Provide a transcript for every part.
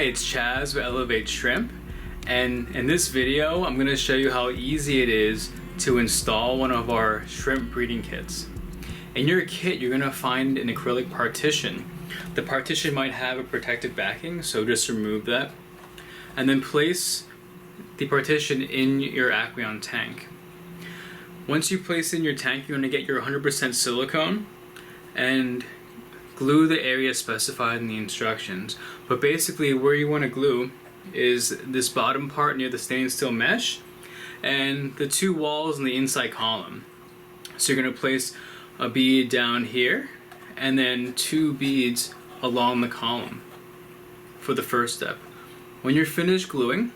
Hi, it's Chaz with ElevateShrimp, and in this video I'm going to show you how easy it is to install one of our shrimp breeding kits. In your kit you're going to find an acrylic partition. The partition might have a protective backing, so just remove that. And then place the partition in your Aqueon tank. Once you place it in your tank, you're going to get your 100% silicone and glue the area specified in the instructions. But basically where you want to glue is this bottom part near the stainless steel mesh and the two walls in the inside column. So you're going to place a bead down here and then two beads along the column for the first step. When you're finished gluing,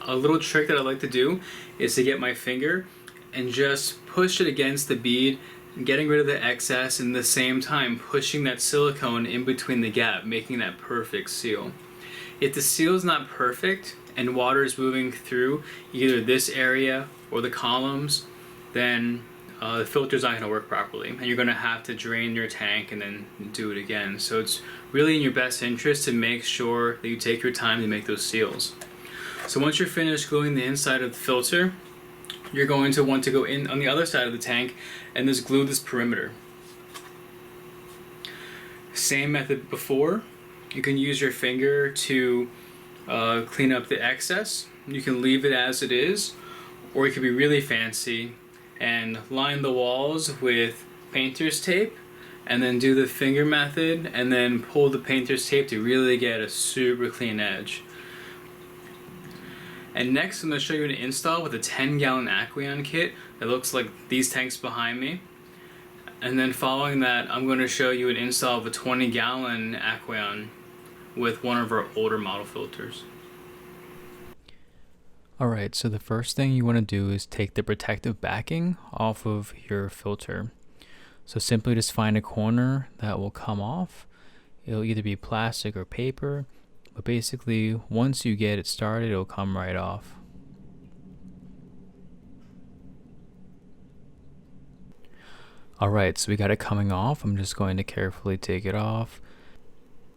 a little trick that I like to do is to get my finger and just push it against the bead, getting rid of the excess and at the same time pushing that silicone in between the gap, making that perfect seal. If the seal is not perfect and water is moving through either this area or the columns, then the filter is not going to work properly and you're going to have to drain your tank and then do it again. So it's really in your best interest to make sure that you take your time to make those seals. So once you're finished gluing the inside of the filter, you're going to want to go in on the other side of the tank and just glue this perimeter. Same method before. You can use your finger to clean up the excess. You can leave it as it is, or you can be really fancy and line the walls with painter's tape and then do the finger method and then pull the painter's tape to really get a super clean edge. And next I'm going to show you an install with a 10-gallon Aqueon kit that looks like these tanks behind me. And then following that I'm going to show you an install of a 20-gallon Aqueon with one of our older model filters. Alright, so the first thing you want to do is take the protective backing off of your filter. So simply just find a corner that will come off. It'll either be plastic or paper. But basically, once you get it started, it'll come right off. Alright, so we got it coming off. I'm just going to carefully take it off.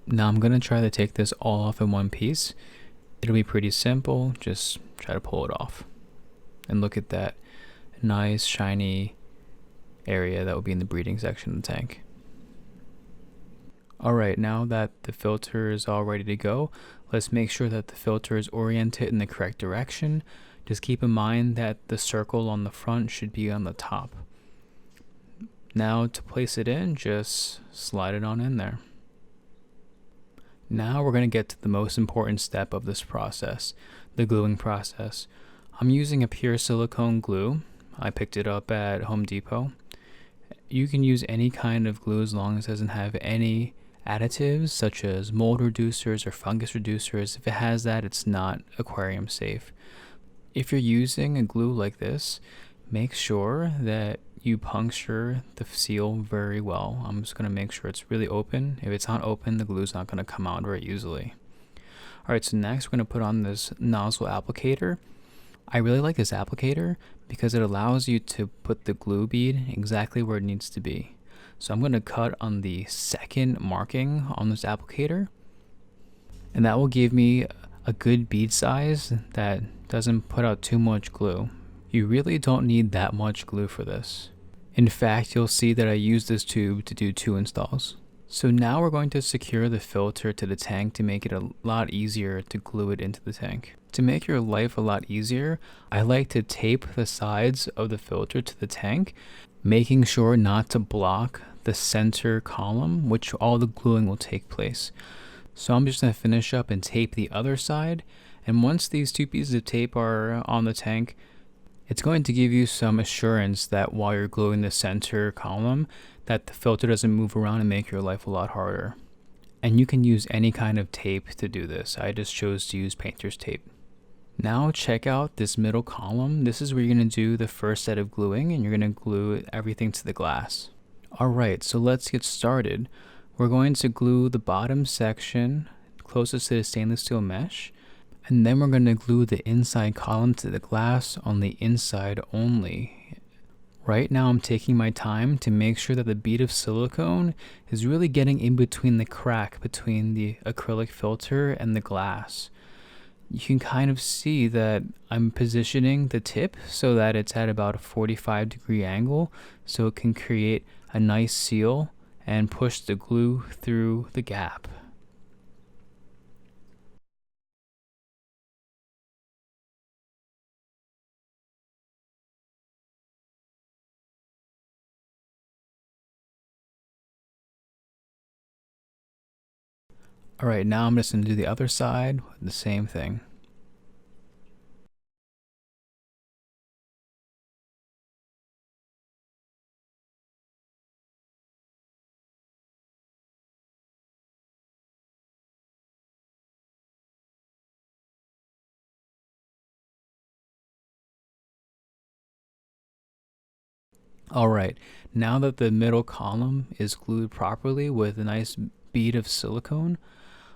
Now I'm going to try to take this all off in one piece. It'll be pretty simple. Just try to pull it off. And look at that nice shiny area that will be in the breeding section of the tank. Alright, now that the filter is all ready to go, let's make sure that the filter is oriented in the correct direction. Just keep in mind that the circle on the front should be on the top. Now to place it in, just slide it on in there. Now we're going to get to the most important step of this process, the gluing process. I'm using a pure silicone glue. I picked it up at Home Depot. You can use any kind of glue as long as it doesn't have any additives such as mold reducers or fungus reducers. If it has that, it's not aquarium safe. If you're using a glue like this, make sure that you puncture the seal very well. I'm just going to make sure it's really open. If it's not open, the glue's not going to come out very easily. Alright, so next we're going to put on this nozzle applicator. I really like this applicator because it allows you to put the glue bead exactly where it needs to be. So I'm going to cut on the second marking on this applicator, and that will give me a good bead size that doesn't put out too much glue. You really don't need that much glue for this. In fact, you'll see that I use this tube to do 2 installs. So now we're going to secure the filter to the tank to make it a lot easier to glue it into the tank. To make your life a lot easier, I like to tape the sides of the filter to the tank, making sure not to block the center column, which all the gluing will take place. So I'm just going to finish up and tape the other side, and once these 2 pieces of tape are on the tank, it's going to give you some assurance that while you're gluing the center column, that the filter doesn't move around and make your life a lot harder. And you can use any kind of tape to do this. I just chose to use painter's tape. Now check out this middle column. This is where you're going to do the first set of gluing, and you're going to glue everything to the glass. Alright, so let's get started. We're going to glue the bottom section closest to the stainless steel mesh, and then we're going to glue the inside column to the glass on the inside only. Right now I'm taking my time to make sure that the bead of silicone is really getting in between the crack between the acrylic filter and the glass. You can kind of see that I'm positioning the tip so that it's at about a 45-degree angle so it can create a nice seal and push the glue through the gap. Alright, now I'm just going to do the other side, the same thing. Alright, now that the middle column is glued properly with a nice bead of silicone,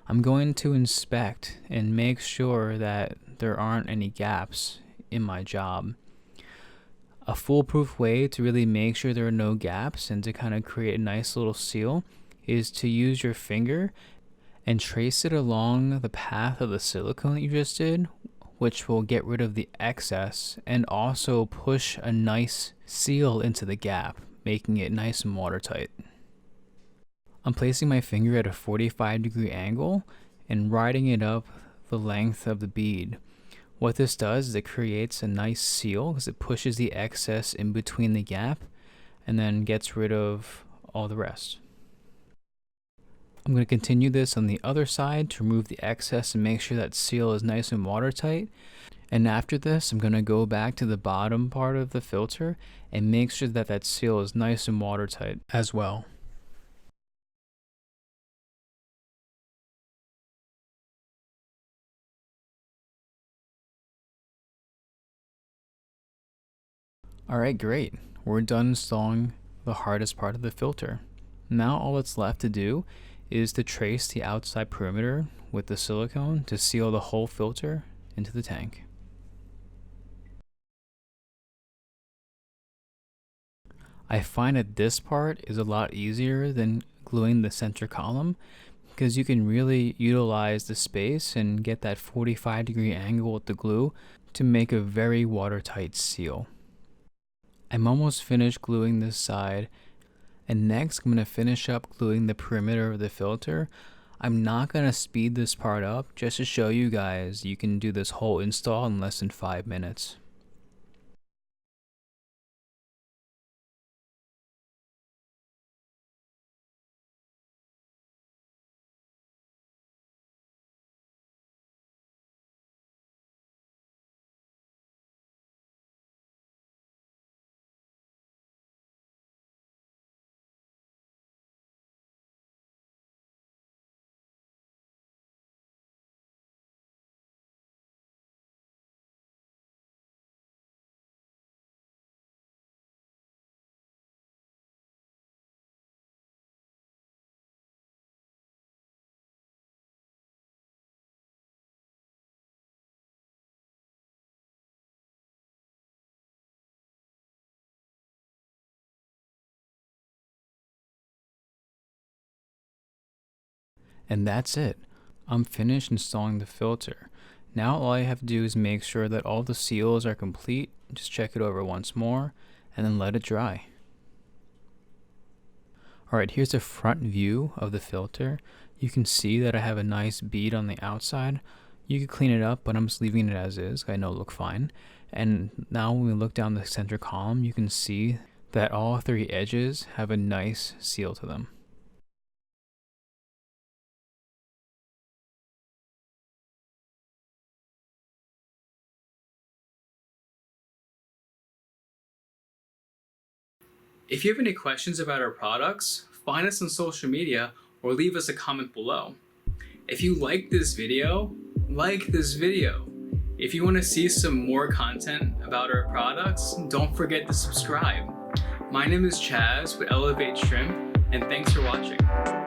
I'm going to inspect and make sure that there aren't any gaps in my job. A foolproof way to really make sure there are no gaps and to kind of create a nice little seal is to use your finger and trace it along the path of the silicone that you just did, which will get rid of the excess and also push a nice seal into the gap, making it nice and watertight. I'm placing my finger at a 45-degree angle and riding it up the length of the bead. What this does is it creates a nice seal because it pushes the excess in between the gap and then gets rid of all the rest. I'm going to continue this on the other side to remove the excess and make sure that seal is nice and watertight. And after this, I'm going to go back to the bottom part of the filter and make sure that that seal is nice and watertight as well. Alright, great. We're done installing the hardest part of the filter. Now all that's left to do is to trace the outside perimeter with the silicone to seal the whole filter into the tank. I find that this part is a lot easier than gluing the center column because you can really utilize the space and get that 45-degree angle with the glue to make a very watertight seal. I'm almost finished gluing this side, and next I'm going to finish up gluing the perimeter of the filter. I'm not going to speed this part up just to show you guys you can do this whole install in less than 5 minutes. And that's it. I'm finished installing the filter. Now all I have to do is make sure that all the seals are complete, just check it over once more, and then let it dry. Alright, here's a front view of the filter. You can see that I have a nice bead on the outside. You could clean it up, but I'm just leaving it as is. I know it'll look fine. And now when we look down the center column, you can see that all 3 edges have a nice seal to them. If you have any questions about our products, find us on social media or leave us a comment below. If you like this video, like this video. If you want to see some more content about our products, don't forget to subscribe. My name is Chaz with ElevateShrimp, and thanks for watching.